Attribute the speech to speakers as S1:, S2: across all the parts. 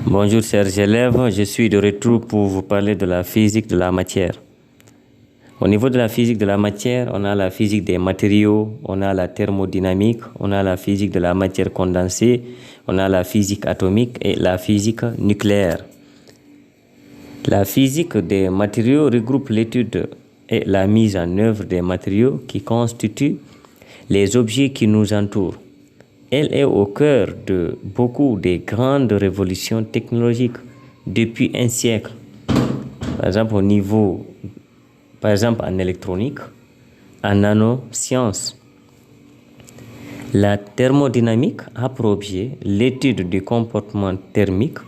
S1: Bonjour chers élèves, je suis de retour pour vous parler de la physique de la matière. Au niveau de la physique de la matière, on a la physique des matériaux, on a la thermodynamique, on a la physique de la matière condensée, on a la physique atomique et la physique nucléaire. La physique des matériaux regroupe l'étude et la mise en œuvre des matériaux qui constituent les objets qui nous entourent. Elle est au cœur de beaucoup des grandes révolutions technologiques depuis un siècle. Par exemple, en électronique, en nanosciences. La thermodynamique a pour objet l'étude du comportement thermique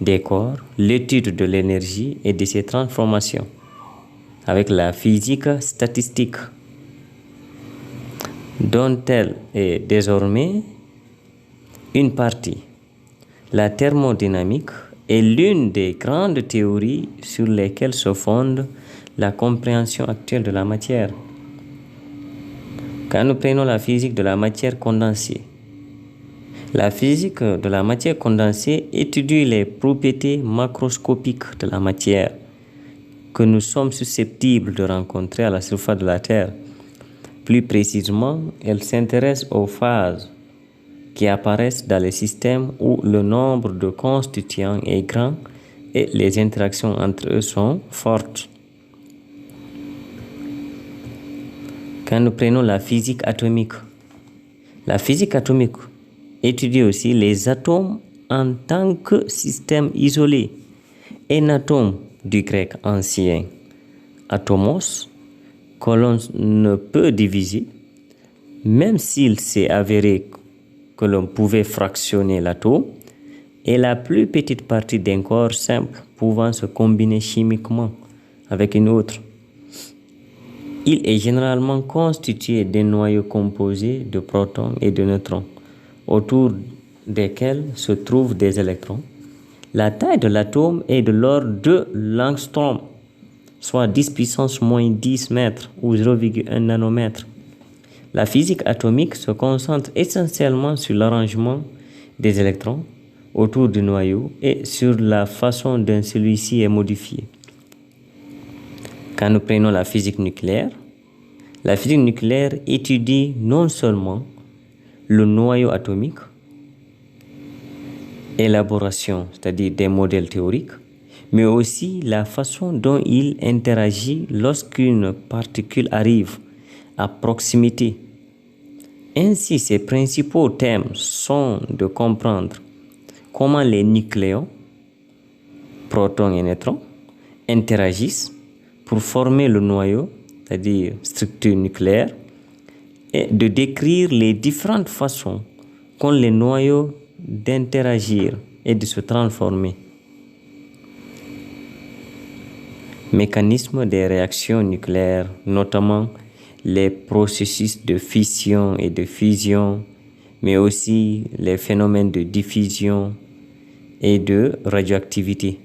S1: des corps, l'étude de l'énergie et de ses transformations, avec la physique statistique, dont elle est désormais une partie. La thermodynamique est l'une des grandes théories sur lesquelles se fonde la compréhension actuelle de la matière. Quand nous prenons la physique de la matière condensée, la physique de la matière condensée étudie les propriétés macroscopiques de la matière que nous sommes susceptibles de rencontrer à la surface de la Terre. Plus précisément, elle s'intéresse aux phases qui apparaissent dans les systèmes où le nombre de constituants est grand et les interactions entre eux sont fortes. Quand nous prenons la physique atomique étudie aussi les atomes en tant que système isolé. Un atome, du grec ancien atomos, que l'on ne peut diviser, même s'il s'est avéré que l'on pouvait fractionner l'atome, est la plus petite partie d'un corps simple pouvant se combiner chimiquement avec une autre. Il est généralement constitué d'un noyau composé de protons et de neutrons, autour desquels se trouvent des électrons. La taille de l'atome est de l'ordre de l'angstrom, soit 10 puissance moins 10 mètres ou 0,1 nanomètre. La physique atomique se concentre essentiellement sur l'arrangement des électrons autour du noyau et sur la façon dont celui-ci est modifié. Quand nous prenons la physique nucléaire étudie non seulement le noyau atomique, élaboration, c'est-à-dire des modèles théoriques, mais aussi la façon dont il interagit lorsqu'une particule arrive à proximité. Ainsi, ses principaux thèmes sont de comprendre comment les nucléons, protons et neutrons, interagissent pour former le noyau, c'est-à-dire structure nucléaire, et de décrire les différentes façons qu'ont les noyaux d'interagir et de se transformer. Mécanismes des réactions nucléaires, notamment les processus de fission et de fusion, mais aussi les phénomènes de diffusion et de radioactivité.